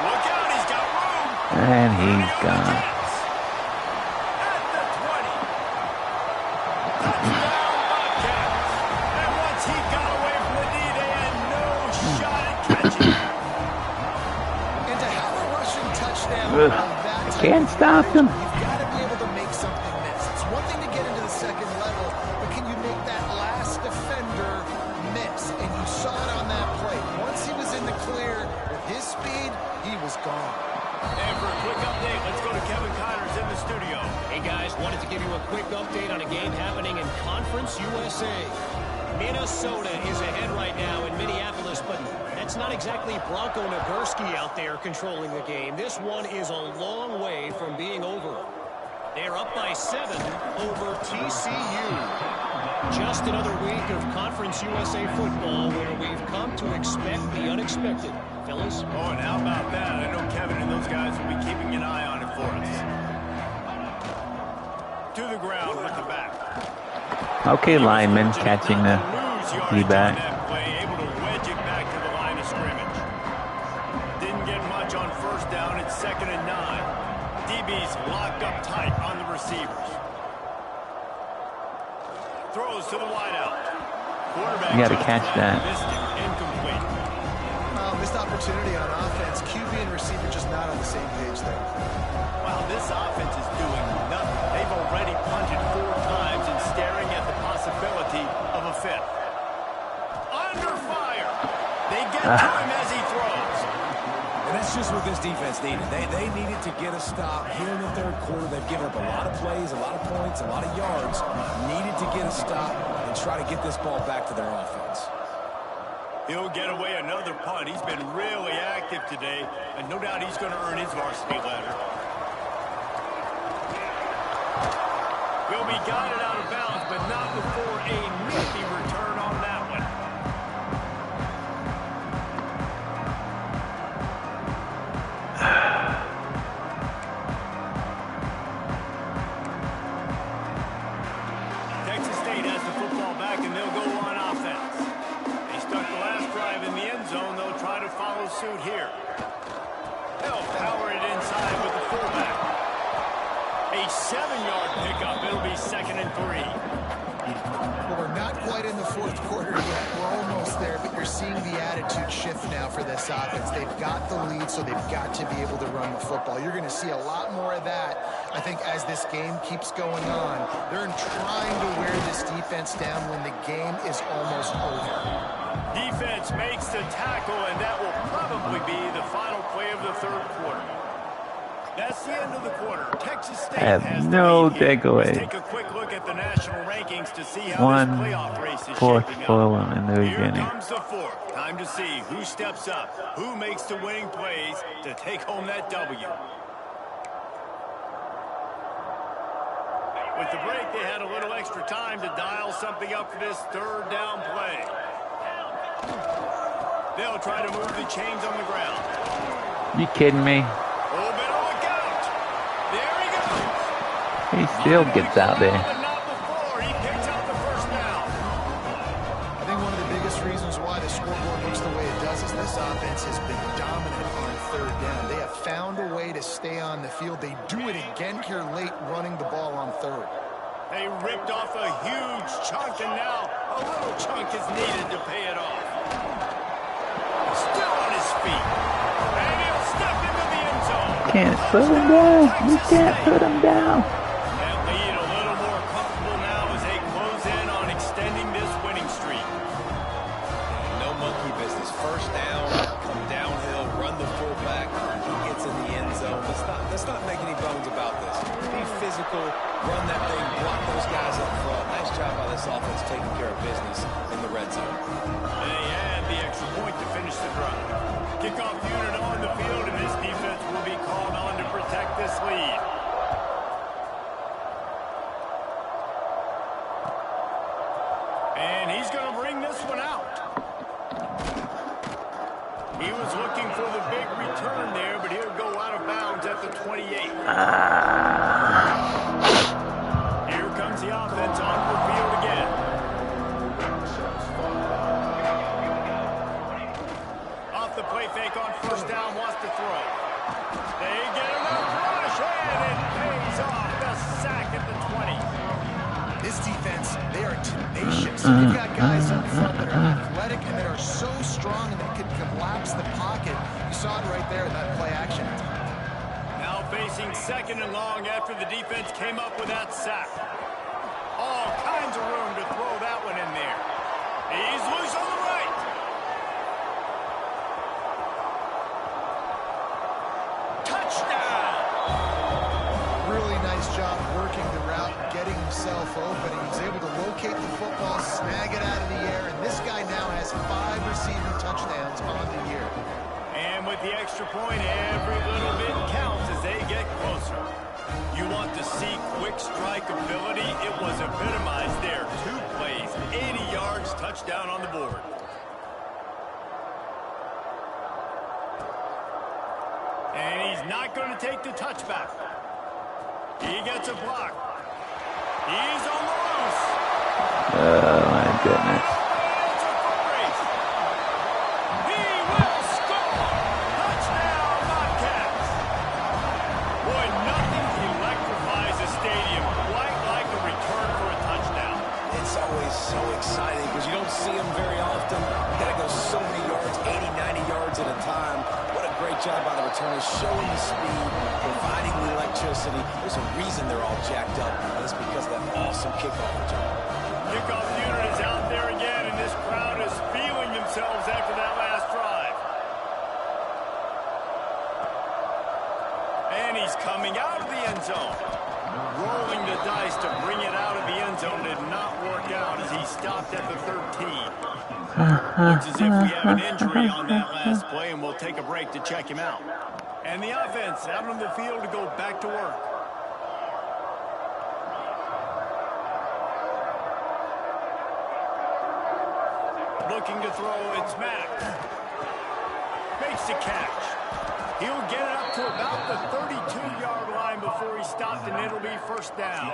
Look out, he's got room. And he's gone. At the 20. Touchdown, Bobcats. And once he got away from the knee, they had no shot at catching. And to have a rushing touchdown Ugh, on that I type can't of stop him. You've got to be able to make something miss. It's one thing to get into the second level, but can you make that last defender miss? And you saw it on that play. Once he was in the clear with his speed, he was gone. And for a quick update, let's go to Kevin Connors in the studio. Hey guys, wanted to give you a quick update on a game happening in Conference USA. Minnesota is ahead right now in Minneapolis, but that's not exactly Bronco Nagurski out there controlling the game. This one is a long way from being over. They're up by 7 over TCU. Just another week of Conference USA football where we've come to expect the unexpected. Fellas? Oh, and how about that? I know Kevin and those guys will be keeping an eye on it for us. to the ground with the back. Okay, lineman catching the D-back. Able to wedge it back to the line of scrimmage. Didn't get much on first down. It's 2nd and 9. DB's locked up tight on the receivers. Throws to the wideout. Quarterback, you got to catch that. Incomplete. Missed opportunity on offense. QB and receiver just not on the same page there. Wow, this offense is doing nothing. They've already punted 4 times and staring at the possibility of a 5th. Under fire. They get to him as he throws. And that's just what this defense needed. They needed to get a stop here in the 3rd quarter. They've given up a lot of plays, a lot of points, a lot of yards. Needed to get a stop and try to get this ball back to their offense. He'll get away another punt. He's been really active today, and no doubt he's going to earn his varsity ladder. Will be guided out of bounds, but not before a nifty return on that one. Texas State has the football back, and they'll go on offense. They stuck the last drive in the end zone. They'll try to follow suit here. They'll power it inside with the fullback. A 7-yard pickup. It'll be 2nd and 3. Well, we're not quite in the 4th quarter yet. We're almost there, but you're seeing the attitude shift now for this offense. They've got the lead, so they've got to be able to run the football. You're going to see a lot more of that, I think, as this game keeps going on. They're trying to wear this defense down when the game is almost over. Defense makes the tackle, and that will probably be the final play of the 3rd quarter. That's the end of the quarter. Texas State has no takeaway. takeaway. Take a quick look at the national rankings to see how this playoff race is shaping for up. them in the beginning. Here comes the 4th. Time to see who steps up, who makes the winning plays to take home that W. With the break, they had a little extra time to dial something up for this 3rd down play. They'll try to move the chains on the ground. You kidding me? Oh, better look out. There he goes. He still gets out there. But not before he picks up the 1st down. I think one of the biggest reasons why the scoreboard looks the way it does is this offense has been dominant on 3rd down. They have found a way to stay on the field. They do it again here late, running the ball on 3rd. They ripped off a huge chunk, and now a little chunk is needed to pay it off. Still on his feet. And he'll step into the end zone. Can't put him down. You can't put him down. That lead a little more comfortable now as they close in on extending this winning streak. No monkey business. 1st down, come downhill, run the fullback. He gets in the end zone. Let's not make any bones about this. Be physical, run that thing, block those guys up front. Nice job by this offense taking care of business in the red zone. They add the extra point to finish the drive. Kickoff unit on the field, and this defense will be called on to protect this lead. And he's going to bring this one out. He was looking for the big return there, but he'll go out of bounds at the 28. Here comes the offense onto the field again. Off the play fake on 1st down, wants to throw. They get enough rush, and it pays off the sack at the 20. This defense, they are tenacious. You've got guys up front that are athletic and that are so strong and that can collapse the pocket. You saw it right there in that play action. Now facing 2nd and long after the defense came up with that sack. All kinds of room to throw that one in there. He's loose on the right. Touchdown! Really nice job working the route, getting himself open. He was able to locate the football, snag it out of the air, and this guy now has 5 receiving touchdowns on the year. And with the extra point, every little bit counts as they get closer. You want to see quick strike ability? It was epitomized there. 2 plays, 80 yards, touchdown on the board. And he's not going to take the touchback. He gets a block. goodness. He will score! Touchdown, Bobcats! Boy, nothing electrifies a stadium quite like a return for a touchdown. It's always so exciting because you don't see them very often. You got to go so many yards, 80, 90 yards at a time. What a great job by the returners, showing the speed, providing the electricity. There's a reason they're all jacked up, and it's because of that awesome kickoff return. Kickoff unit is out there again, and this crowd is feeling themselves after that last drive. And he's coming out of the end zone. Rolling the dice to bring it out of the end zone did not work out as he stopped at the 13. Looks as if we have an injury on that last play, and we'll take a break to check him out. And the offense out on the field to go back to work. Looking to throw, it's Mack. Makes the catch. He'll get it up to about the 32-yard line before he stopped, and it'll be first down.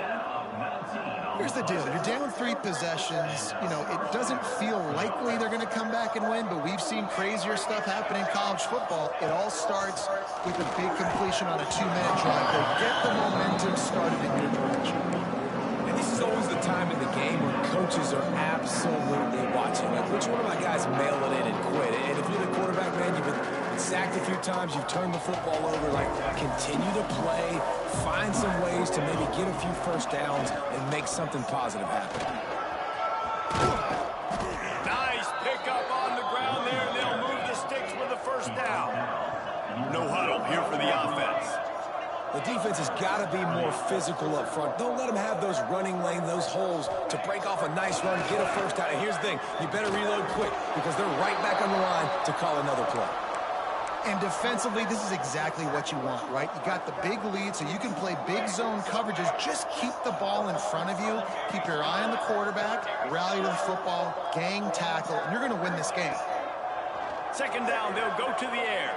Here's the deal. You're down 3 possessions. You know, it doesn't feel likely they're going to come back and win, but we've seen crazier stuff happen in college football. It all starts with a big completion on a 2-minute drive. They get the momentum started in your direction. And this is always the time in the game when coaches are absolutely watching. Like, which one of my guys mail it in and quit? And if you're the quarterback, man, you've been sacked a few times, you've turned the football over. Like, continue to play, find some ways to maybe get a few first downs and make something positive happen. Nice pickup on the ground there. They'll move the sticks with a first down. No huddle here for the offense. The defense has got to be more physical up front. Don't let them have those running lanes, those holes to break off a nice run, get a first down. And here's the thing, you better reload quick because they're right back on the line to call another play. And defensively, this is exactly what you want, right? You got the big lead, so you can play big zone coverages. Just keep the ball in front of you. Keep your eye on the quarterback, rally to the football, gang tackle, and you're going to win this game. Second down, they'll go to the air.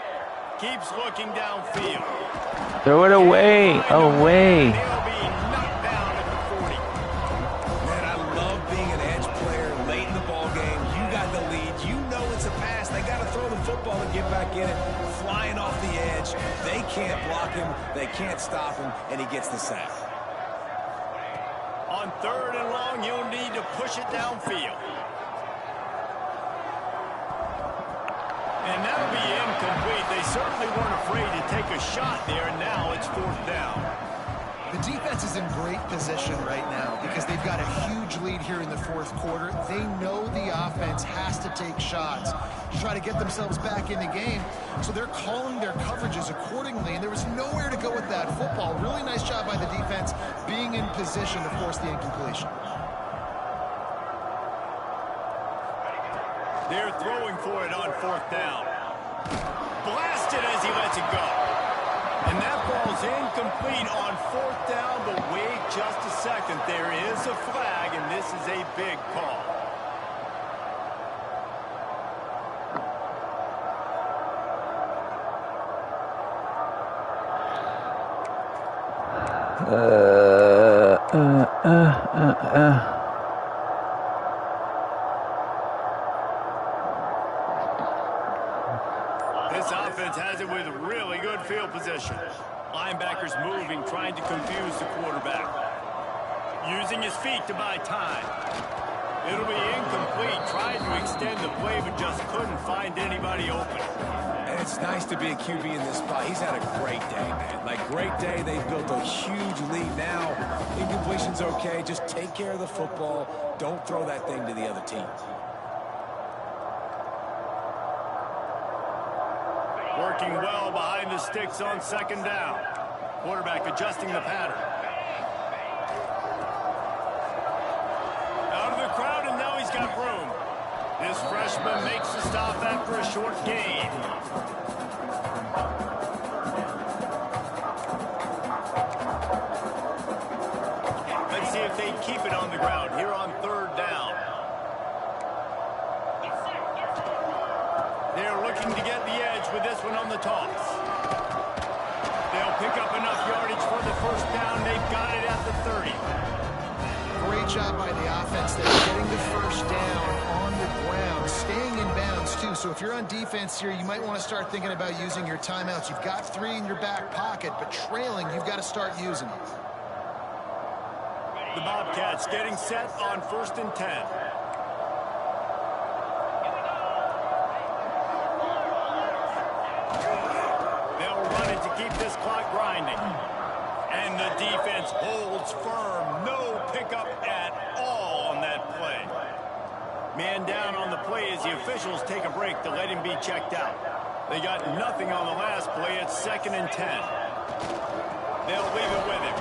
Keeps looking downfield. Throw it away. Away. They'll be knocked down at the 40. Man, I love being an edge player late in the ball game. You got the lead. You know it's a pass. They got to throw the football and get back in it. Flying off the edge. They can't block him. They can't stop him, and he gets the sack. On 3rd and long, you'll need to push it downfield. And that'll be incomplete. They certainly weren't afraid to take a shot there, and now it's 4th down. The defense is in great position right now because they've got a huge lead here in the 4th quarter. They know the offense has to take shots to try to get themselves back in the game, so they're calling their coverages accordingly, and there was nowhere to go with that football. Really nice job by the defense being in position to force the incompletion. They're throwing for it on 4th down. Blasted as he lets it go. And that ball's incomplete on 4th down, but wait just a second. There is a flag, and this is a big call. This offense has it with really good field position. Linebackers moving, trying to confuse the quarterback. Using his feet to buy time. It'll be incomplete. Tried to extend the play, but just couldn't find anybody open. And it's nice to be a QB in this spot. He's had a great day, man. Like, great day. They've built a huge lead now. Incompletion's okay. Just take care of the football. Don't throw that thing to the other team. Working well behind the sticks on 2nd down. Quarterback adjusting the pattern. Out of the crowd, and now he's got room. This freshman makes the stop after a short gain. Let's see if they keep it on the ground here on 3rd down. They're looking to get the edge with this one on the toss. They'll pick up enough yardage for the first down. They've got it at the 30. Great job by the offense there, getting the first down. staying in bounds, too. So if you're on defense here, you might want to start thinking about using your timeouts. You've got 3 in your back pocket, but trailing, you've got to start using them. The Bobcats getting set on 1st and 10. They'll run it to keep this clock grinding. And the defense holds firm. No pickup at all on that play. Man down on the play as the officials take a break to let him be checked out. They got nothing on the last play. It's 2nd and 10. They'll leave it with him.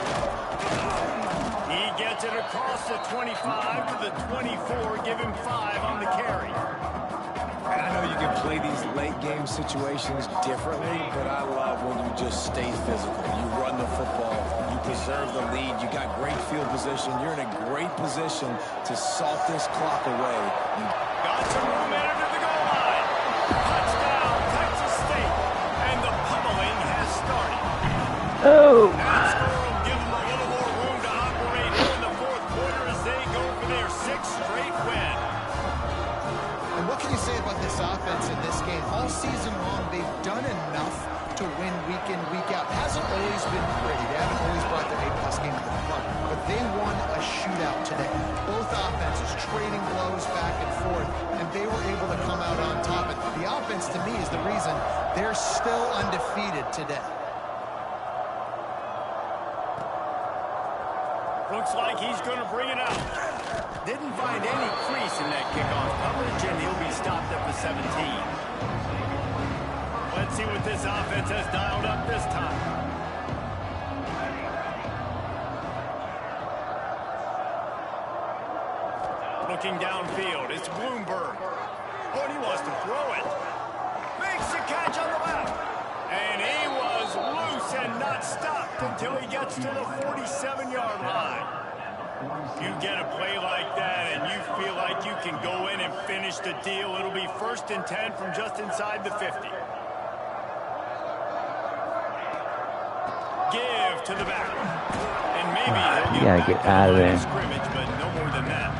He gets it across the 25 to the 24. Give him 5 on the carry. And I know you can play these late game situations differently, but I love when you just stay physical. You run the football, you preserve the lead, you got great field position, you're in a great position to salt this clock away. Got some room in to the goal line. Touchdown, Texas State. And the pummeling has started. Oh! That score will give them a little more room to operate here in the 4th quarter as they go for their 6th straight win. And what can you say about this offense in this game? All season long, they've done enough to win week in, week out. It hasn't always been pretty. They haven't always brought their A-plus game to the front. But they won a shootout today. Both offenses trading blows back and forth, and they were able to come out on top. And the offense, to me, is the reason they're still undefeated today. Looks like he's going to bring it out. Didn't find any crease in that kickoff coverage, and he'll be stopped at the 17. Let's see what this offense has dialed up this time. Looking downfield, it's Bloomberg. Oh, and he wants to throw it. Makes the catch on the left. And he was loose and not stopped until he gets to the 47-yard line. You get a play like that and you feel like you can go in and finish the deal. It'll be 1st and 10 from just inside the 50. Give to the back. And maybe he'll get out of there. Scrimmage, but no more than that.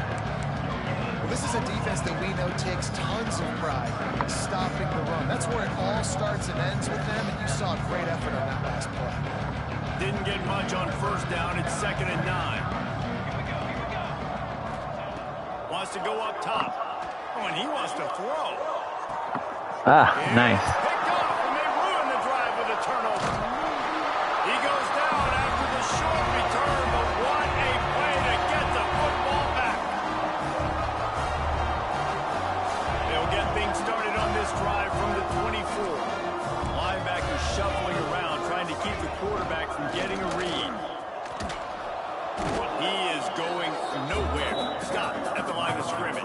Well, this is a defense that we know takes tons of pride in stopping the run. That's where it all starts and ends with them, and you saw a great effort on that last play. Didn't get much on 1st down. It's 2nd and 9. Wants to go up top. Oh, and he wants to throw. Nice. Picked off, and they ruin the drive with a turnover. He goes down after the short return, but what a play to get the football back. They'll get things started on this drive from the 24. Linebacker shuffling around, trying to keep the quarterback from getting a read. He is going nowhere. Stopped at the line of scrimmage.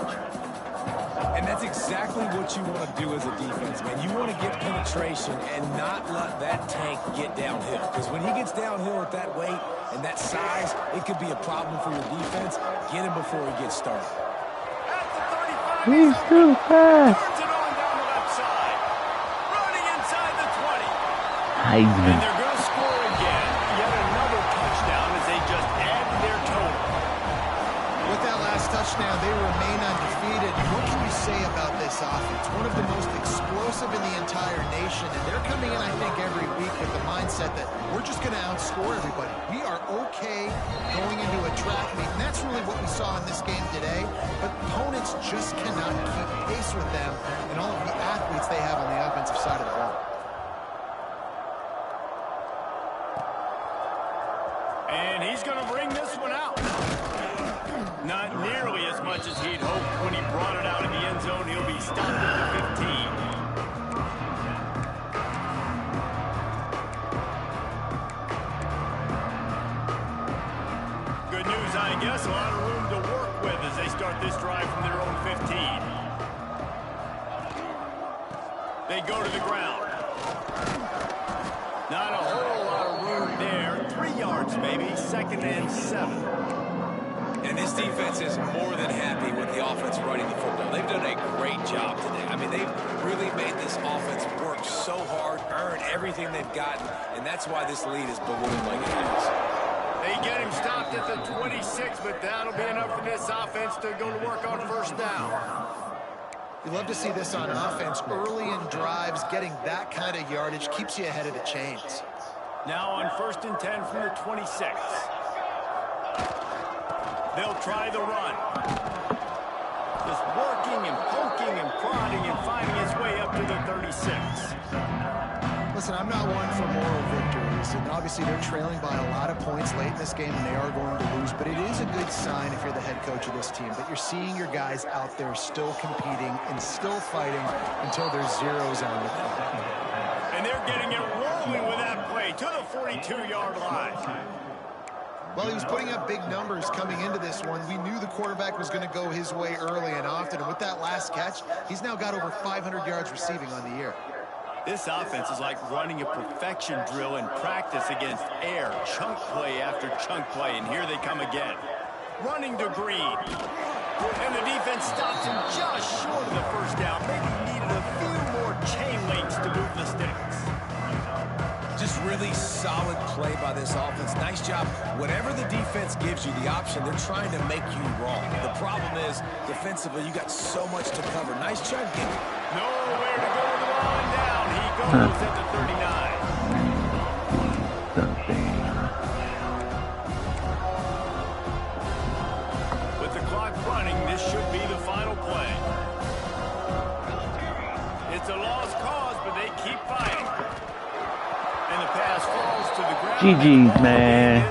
And that's exactly what you want to do as a defense, man. You want to get penetration and not let that tank get downhill. Because when he gets downhill at that weight and that size, it could be a problem for your defense. Get him before he gets started. At the 35, He's too fast. turns it on down the left side. Running inside the 20. And Heisman. they're going to score again. Yet another touchdown as they just add to their total. With that last touchdown, they remain undefeated. What can you say about this offense? One of the most explosive in the entire nation, and they're coming in, I think, every week with the mindset that we're just going to outscore everybody. We are okay going into a track meet, and that's really what we saw in this game today. But opponents just cannot keep pace with them and all of the athletes they have on the offensive side of the ball. And he's going to bring this one out. Not nearly as much as he'd hoped when he brought it out in the end zone. He'll be stopped at the 15. Good news, I guess. A lot of room to work with as they start this drive from their own 15. They go to the ground. Not a whole lot of room there. 3 yards, maybe. 2nd and 7. And this defense is more than happy with the offense running the football. They've done a great job today. I mean, they've really made this offense work so hard, earn everything they've gotten, and that's why this lead is ballooned like it is. They get him stopped at the 26, but that'll be enough for this offense to go to work on 1st down. You love to see this on offense. Early in drives, getting that kind of yardage keeps you ahead of the chains. Now on 1st and 10 from the 26. They'll try the run. Just working and poking and prodding and finding his way up to the 36. Listen, I'm not one for moral victories, and obviously they're trailing by a lot of points late in this game, and they are going to lose, but it is a good sign if you're the head coach of this team that you're seeing your guys out there still competing and still fighting until there's zeros on the clock. And they're getting it rolling with that play to the 42-yard line. Well, he was putting up big numbers coming into this one. We knew the quarterback was going to go his way early and often, and with that last catch, he's now got over 500 yards receiving on the year. This offense is like running a perfection drill in practice against air, chunk play after chunk play, and here they come again. Running to Green. And the defense stops him just short of the first down. Maybe needed a few more chain links to move the sticks. Just really solid play by this offense. Nice job. Whatever the defense gives you the option, they're trying to make you wrong. The problem is, defensively, you got so much to cover. Nice job getting nowhere to go with the ball and down. He goes at the 39. With the clock running, this should be the final play. It's a lost cause, but they keep fighting. And the pass falls to the ground. GG's, man.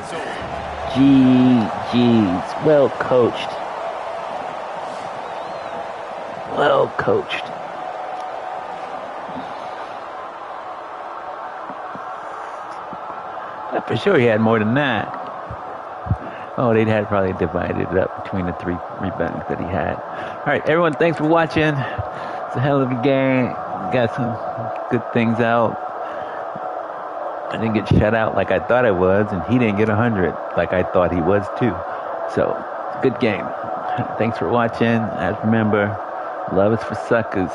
GG's. Well coached. Well coached. For sure he had more than that. Oh, they'd had probably divided it up between the 3 rebounds that he had. All right, everyone, thanks for watching. It's a hell of a game. Got some good things out. I didn't get shut out like I thought I was, and he didn't get 100 like I thought he was too. So, good game. Thanks for watching. As remember, love is for suckers.